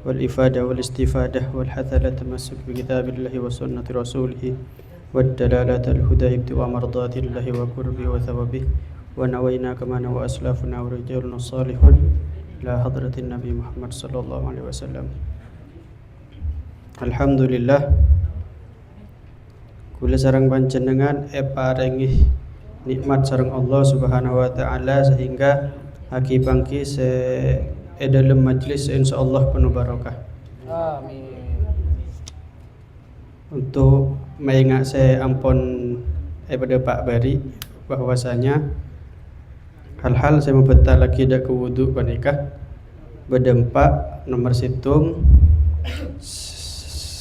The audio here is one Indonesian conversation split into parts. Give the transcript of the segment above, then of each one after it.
والإفادة والاستفادة والحث على التمسك بكتاب الله وسنة رسوله والدلالة الهدى ابتغاء مرضات الله وقربه وثوابه ونوينا كما نوى أسلافنا ورجالنا الصالحون إلى حضرة النبي محمد صلى الله عليه وسلم. Alhamdulillah kula sareng panjenengan paringi nikmat sareng Allah Subhanahu wa taala sehingga aki bangki dalam majlis insyaallah penuh barokah. Amin. Untuk mengingat saya ampun pada Pak Bari bahwasanya hal-hal saya membetal lagi dak wudu panikah berdempak nomor situng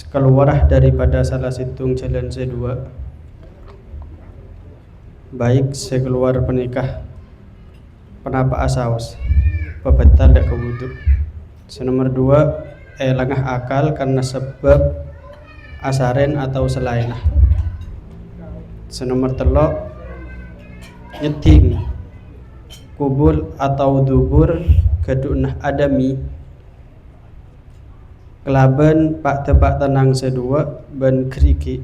keluar daripada salah situng jalan C2 baik saya keluar penikah penapa asaus pebetal dak kewudu. Nomor 2 langah akal karena sebab asaren atau selainah. Nomor 3 nyeting kubul atau dubur kedunah adami kelaban pak tebak tenang sedua ban kriki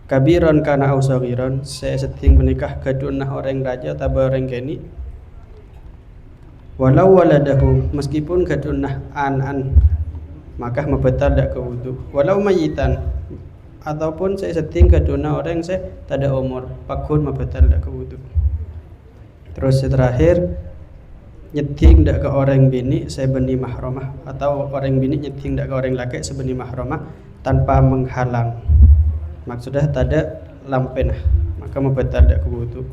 kabiron kana au sagiron saya seting menikah kedunah orang raja atau orang geni walau waladahu meskipun kedunah an maka membatal dak kewudu walau mayitan ataupun saya seting kedunah orang saya tak ada umur pakun membatal dak kewudu. Terus terakhir nyeting dak ke orang bini saya beni mahramah atau orang bini nyeting dak ke orang laki sebeni mahramah tanpa menghalang maksudnya tak ada lampenah maka membatal dak kewudu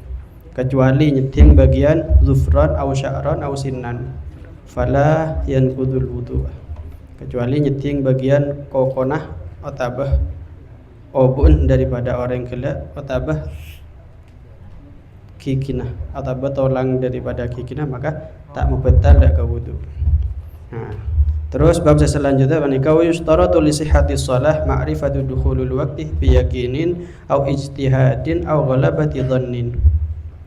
kecuali nyeting bagian zufran au sya'ran au sinnan fala yanqudul wudu kecuali nyeting bagian kokonah otabah obun daripada orang gelak otabah kikinah atau tolang daripada kikinah maka tak membatal dak wudu. Nah, terus bab selanjutnya menika yustaratu li sihhatis shalah ma'rifatu dukhulul waqti bi yaqinin au ijtihadin au ghalabati dhannin.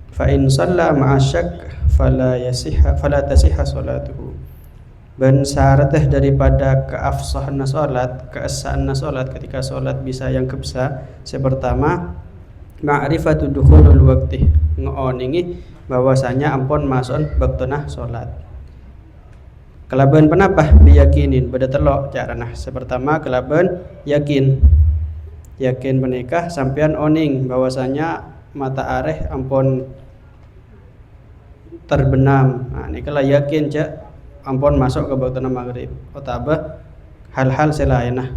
Fa in shalla ma'a syak fala tasihha salatuhu. Dan syaratnya daripada keafsahanna salat, keesaanna salat ketika salat bisa yang kebsa. Yang pertama ma'rifatu dukhulul waqti ngoningi bahwasanya ampun mason baktunah salat. Kelaban penapa biyakinin beda telok carana. Pertama kelaban yakin menikah sampean oning bahwasanya mata areh ampun terbenam. Nah nikalah yakin cak ampun masuk ke baktunah maghrib. Otabah hal-hal selainah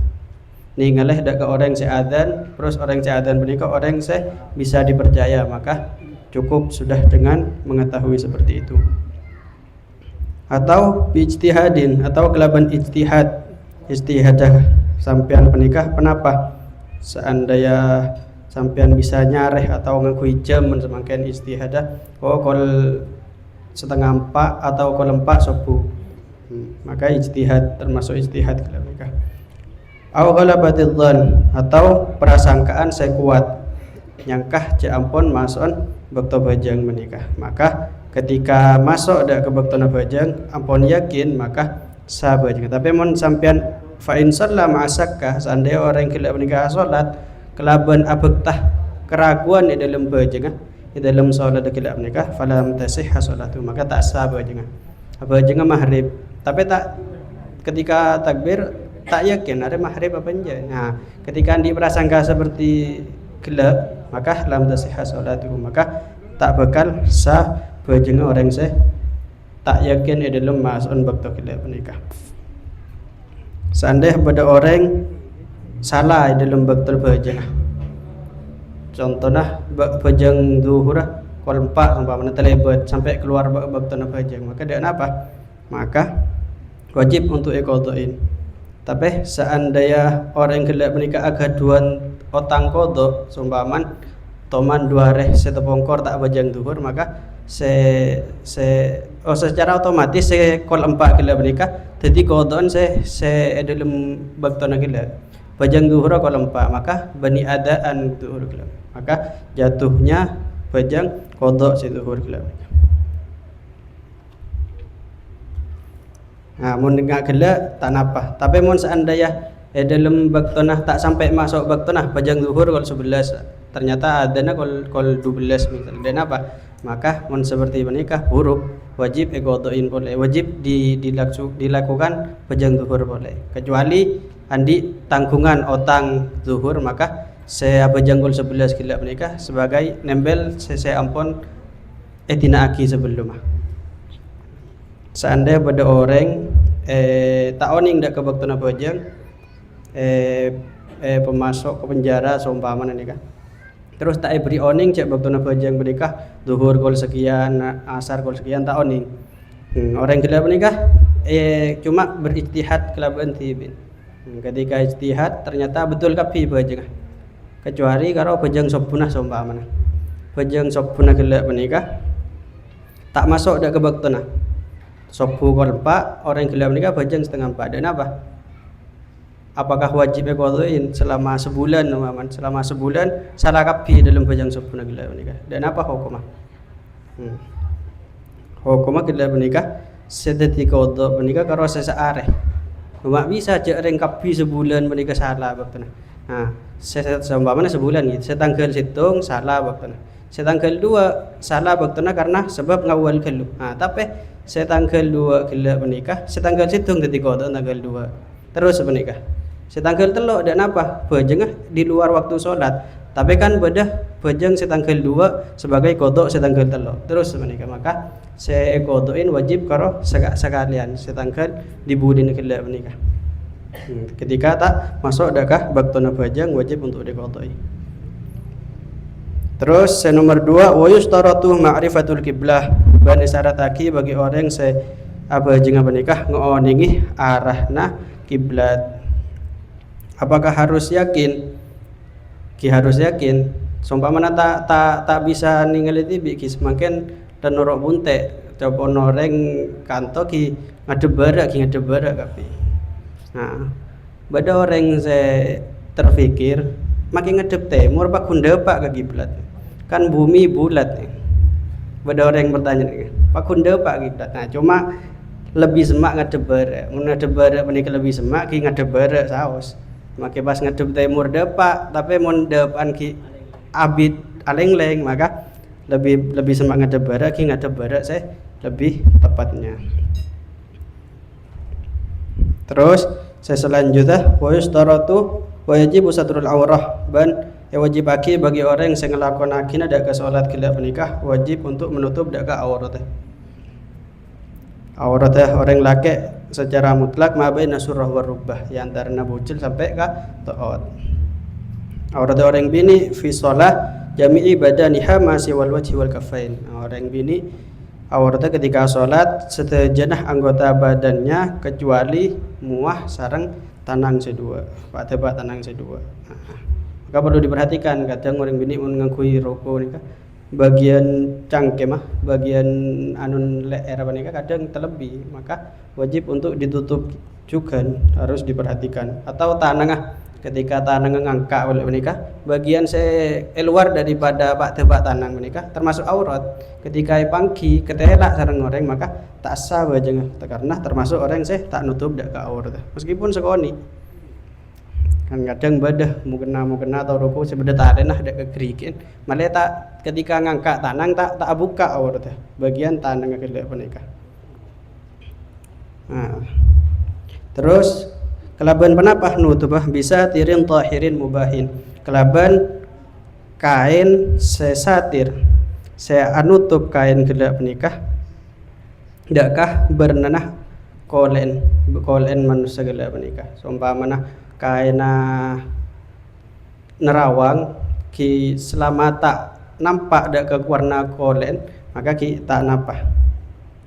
ningaleh dak ke orang seadzan terus orang seadzan menikah orang bisa dipercaya maka cukup sudah dengan mengetahui seperti itu. Atau ijtihadin atau kelaban istihadah sampean penikah penapa seandainya sampean bisa nyareh atau ngakui jam semangken istihadah kol setengah 4 atau kol 4 subuh maka ijtihad termasuk ijtihad kelaban nikah. Au ghalabatiz dzan atau prasangkaan saya kuat nyangkah cek ampun mason bakto bajang menikah maka ketika masuk dak ke bakto bajang ampun yakin maka sah bajang. Tapi mun sampean fa in shalla ma'asakka seandainya orang kelak menikah salat kelaban abektah keraguan di dalam bajang di dalam salat kelak menikah falam tasihha salatu maka tak sah bajang maghrib tapi tak ketika takbir tak yakin ada maghrib apa enggak. Nah ketika diprasangka seperti gelap maka lam tasihha salatuhu maka tak bakal sah bajeng orang tak yakin dalam masun bakto gelap menikah. Seandainya pada orang salah dalam bakto bajeng contohnya bajeng zuhur kol 4 umpamanya terlebat sampai keluar bakto bajeng maka dia apa maka wajib untuk qadhain. Tapi seandainya orang gelap menikah agaduan otang kodok sumbaman toman 2 reh setepongkor tak bajang duhur maka secara otomatis kol 4 gelap menikah jadi kodon dalam baktona gelap bajang duhur kol 4 maka bani adaan duhur gelap maka jatuhnya bajang kodok si duhur gelap. Mun ngak gela tak napa. Tapi mun seandainya dalam waktu tak sampai masuk waktu pajang zuhur kol 11 ternyata adanya kol 12 misalnya. Dan apa? Maka mun seperti menikah buruk wajib qadhain boleh, wajib dilakukan pajang zuhur boleh. Kecuali andi tanggungan otang zuhur maka saya pajang kol 11 gila menikah sebagai nembel saya ampun aki sebelum. Seandainya pada orang tak oning dak ke waktu pajang pemasok ke penjara seumpama nikah. Terus tak beri oning cek waktu pajang menikah zuhur kol sekian, asar kol sekian tak oning. Orang gila menikah cuma berijtihad kelaban tibin. Ketika ijtihad ternyata betul kapi pajang. Kecuali kalau pajang sopuna seumpama. Pajang sopuna gila menikah tak masuk dak ke waktu sopu kol 4 orang gila menikah pajang setengah 4 dan apa? Apakah wajib qadhain selama sebulan umpamanya selama sebulan salah kapi dalam pajang sopuna gila menikah dan apa hukumnya? Hukumnya gila menikah sedeti qadha menikah karo seseareh. Mak bisa cek reng kapi sebulan menikah salah waktuna. Seumpamanya sebulan gitu. Setanggal hitung salah waktuna. Setanggal 2 salah waktuna karena sebab ngawal kelu. Tapi setanggal 2 gila menikah, setanggal hitung dadi qadha tanggal 2. Terus menikah. Setanggal 3 dan apa? Bajeng di luar waktu sholat. Tapi kan bedah bajeng setanggal 2 sebagai qadha setanggal 3. Terus menikah maka saya qadhain wajib karo sekalian setanggal dibudin gila menikah. Ketika tak masuk dakah waktuna bajeng wajib untuk diqadhai. Terus nomor 2 wa yustaratu ma'rifatul qiblah. Ban isyarataki bagi orang bajeng menikah ngoningi arahna kiblat. Apakah harus yakin? Harus yakin. Seumpama tak bisa ningali tibi ki semakin dan norok bunte coba noreng kanto ki ngadebara kapi. Bada orang saya terfikir makin ngedep timur pak kunda pak ke kiblat. Kan bumi bulat. Bada orang bertanya pak kunda pak kiblat. Cuma lebih semak ngadebara. Mun ngadebara menika lebih semak ki ngadebara saos. Maka pas ngadep timur depak tapi mun depan ki abid aleng-leng maka lebih semak ngadep barat ki ngadep barat saya lebih tepatnya. Terus saya selanjutnya wa yustaratu wa yajibu satrul aurah ban wajib aki bagi orang yang ngelakonakina dak ke salat gila menikah wajib untuk menutup dak ke aurat. Aurat orang laki secara mutlak mabaina surah wa rubbah yang antara bucil sampai ke taat. Aurat orang bini fi shalah jami'i badaniha ma siwal wajhi wal kafain. Orang bini auratnya ketika salat setejenah anggota badannya kecuali muah sareng tanang sedua. Pak tebak tanang sedua. Maka perlu diperhatikan kadang orang bini mun ngakui rokok nikah bagian cangkem bagian anun leher nikah kadang terlebih maka wajib untuk ditutup juga harus diperhatikan. Atau tanang ketika tanang ngangkat oleh menikah bagian luar daripada pak tebak tanang menikah termasuk aurat. Ketika pangki ketelak sareng orang maka tak sah bajeng karena termasuk orang tak nutup dak ke aurat meskipun sekoni kan kadang badah mukena atau ruku sebedah tarenah dak kegerikin malah tak ketika ngangkat tanang tak buka aurat bagian tanang kelek menikah. Terus kelaban penapah nutubah bisa tirin tahirin mubahin kelaban kain sesatir saya anutup kain kelak menikah dakkah bernanah kolen manusia kelak menikah seumpama kaina nerawang ki selama tak nampak dak ke warna kolen maka ki tak napa.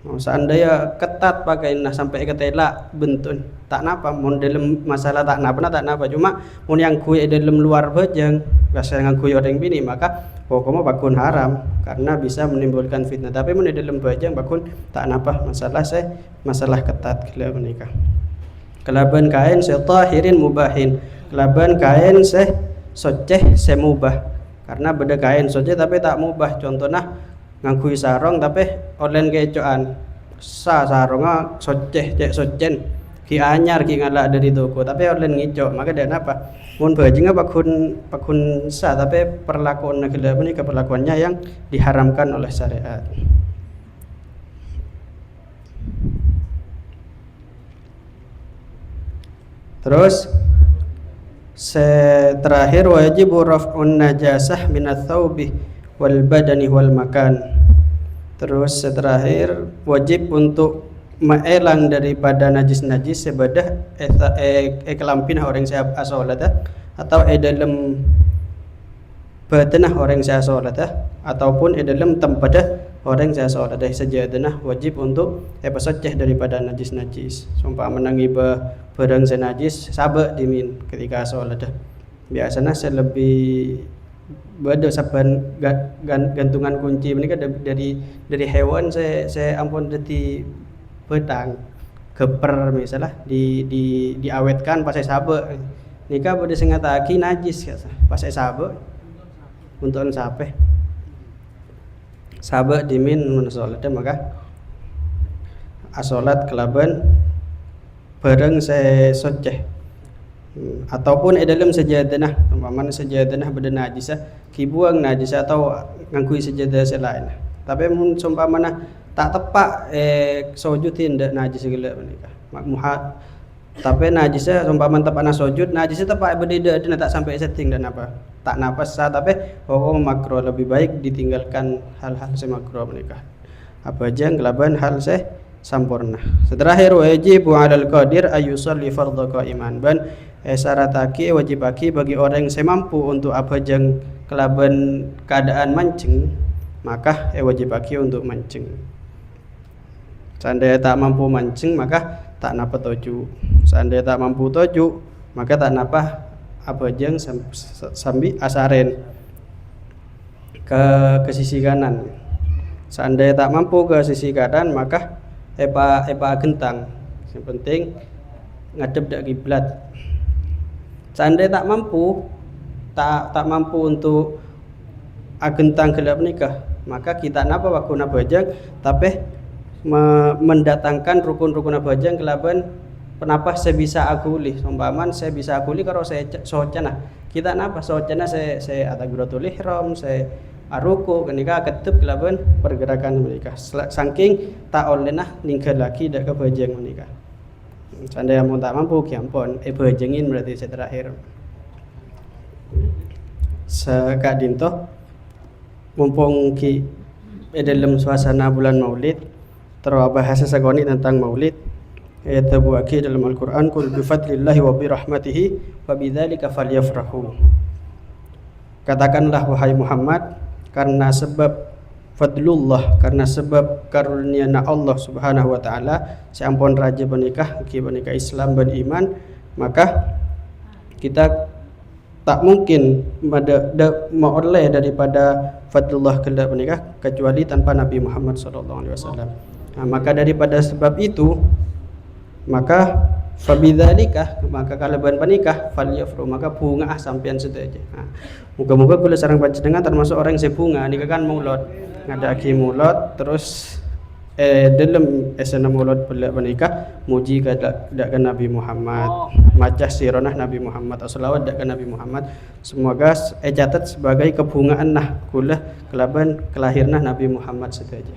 Seandainya ketat pakai sampai ketela bentun tak napa mun dalam masalah tak napa cuma mun yang kui dalam luar bajang biasa ngangkui orang bini maka pokoknya bakun haram karena bisa menimbulkan fitnah. Tapi mun dalam bajang bakun tak napa masalah ketat kala menikah. Kelaban kain tahirin mubahin kelaban kain soceh mubah karena beda kain soceh tapi tak mubah contohnya ngangkui sarong tapi olen kecoan saronga soceh cek socen ki anyar ki ngalak dari toko tapi orang ngicok maka dan apa mun bajinga pakun sa tapi perlakuan negara ini keperlakuannya yang diharamkan oleh syariat. Terus terakhir wajib raf'un najasah minats thawbi wal badani wal makan. Terus terakhir wajib untuk maelang daripada najis-najis sebadah kelampin orang saya asolata atau dalam badanah orang saya asolata ataupun dalam tempat orang saya asolata sajadanah wajib untuk pesoceh daripada najis-najis. Sumpah menangi barang senajis sabak dimin ketika asolata. Biasanya saya lebih beda saban gantungan kunci menika dari hewan saya ampun dari petang geper misalnya diawetkan pas sabak nikah pada sengataki najis pas sabak untuk sape sabak dimin mun salat maka asolat kelaban bareng saya soceh ataupun dalam sajadanah umpamanya sajadanah beda najis kibuang najis atau ngangkui sajadah selain tapi mun umpamanya tak tepak sujud tidak najis gila menikah makmuhat tapi najisnya umpamanya tepak sujud najisnya tepak beda dan tak sampai setting dan apa tak napas sah tapi makro lebih baik ditinggalkan hal-hal semakro menikah apa aja ngelaban hal sampurna. Terakhir wajib 'alal qadir ayyusalli fardhu qa'iman ban syaratake wajibake bagi orang yang semampu untuk apa jeng kelaban keadaan mancing maka wajibake untuk mancing. Seandainya tak mampu mancing maka tak napa toju. Seandainya tak mampu toju maka tak napa apa jeng sambil asaren ke sisi kanan. Seandainya tak mampu ke sisi kanan maka epa gentang. Yang penting ngadep dak kiblat. Seandainya tak mampu untuk agentang gelap nikah, maka kita napa waktu nabajang tapi mendatangkan rukun-rukun nabajang kelaban penapa saya bisa aguli. Umpaman saya bisa aguli kalau saya socana. Kita napa socana saya ataguratul ihram, saya aruku kenika ketep kelaban pergerakan menikah saking tak oleh ninggal lagi dak kebajang menikah. Seandainya mau tak mampu kiampon bajengin berarti saya terakhir sekak dinto mumpung ki dalam suasana bulan Maulid terus bahasa sagoni tentang Maulid ayat tabuaki dalam Al-Qur'an qul bi fadlillahi wa bi rahmatihi fa bidzalika falyafrahu. Katakanlah wahai Muhammad karena sebab fadlullah karena sebab karunia Allah Subhanahu wa taala seampun raja menikah Islam dan iman maka kita tak mungkin oleh daripada fadlullah kelak menikah kecuali tanpa Nabi Muhammad sallallahu alaihi wasallam. Maka daripada sebab itu maka fabidzalika maka kalaban panikah falyafru maka bunga sampean sedaja. Muga-muga kula sareng panjenengan termasuk orang yang bunga nikah kan maulud ngadaki maulud terus dalam esana maulud panikah muji dak Nabi Muhammad macah sironah Nabi Muhammad salawat dak Nabi Muhammad semoga catat sebagai kebungaan kula kelaban kelahirna Nabi Muhammad sedaja.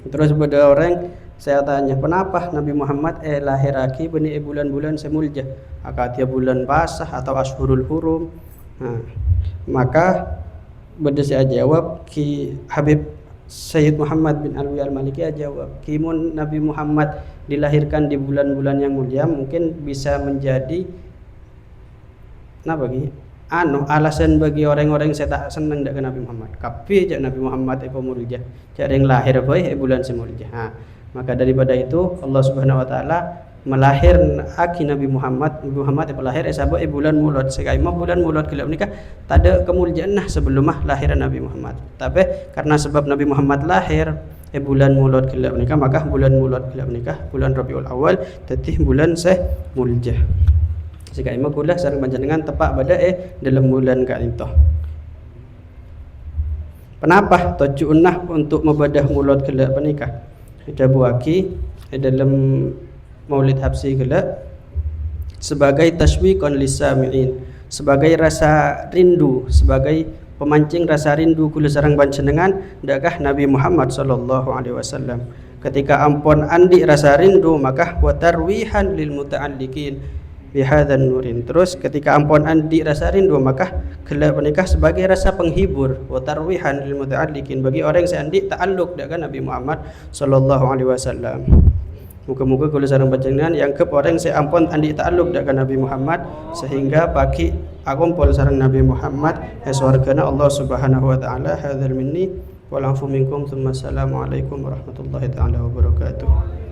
Terus pada orang saya tanya kenapa Nabi Muhammad lahir lagi beni bulan-bulan semulja akatia bulan basah atau ashurul hurum. Maka beda saya jawab ki Habib Sayyid Muhammad bin Alwi al-Maliki jawab kimun Nabi Muhammad dilahirkan di bulan-bulan yang mulia mungkin bisa menjadi alasan bagi orang-orang saya tak senang dengan Nabi Muhammad tapi jak Nabi Muhammad mulja jak yang lahir baik bulan semulja. Maka daripada itu Allah Subhanahu wa taala melahir aki Nabi Muhammad lahir sabak bulan Maulud sekaima bulan Maulud kelak nikah tak ada kemuliaan sebelum lahir Nabi Muhammad tapi karena sebab Nabi Muhammad lahir bulan Maulud kelak nikah maka bulan Maulud kelak nikah bulan Rabiul Awal tetih bulan mulja sekaima kula sareng panjenengan tepak pada dalam bulan kaintoh. Kenapa tujuannya untuk membedah Maulud kelak nikah Ida buaki dalam Maulid Habsi gela sebagai tashwiqan lisami'in, sebagai rasa rindu, sebagai pemancing rasa rindu kula sareng panjenengan dakah Nabi Muhammad sallallahu alaihi wasallam. Ketika ampun andi rasa rindu maka wa tarwihan lil muta'alliqin bihadzan nurin. Terus ketika ampun andi rasa rindu maka gela menikah sebagai rasa penghibur wa tarwihan lil muta'alliqin bagi orang yang andi ta'alluq dengan Nabi Muhammad sallallahu alaihi wasallam. Muka-muka kula sareng panjenengan yang ke orang saya ampun andi ta'alluq dengan Nabi Muhammad sehingga bagi akumpul sareng Nabi Muhammad eswargana Allah Subhanahu wa taala. Hadzal minni wal afu minkum. Assalamualaikum warahmatullahi taala wabarakatuh.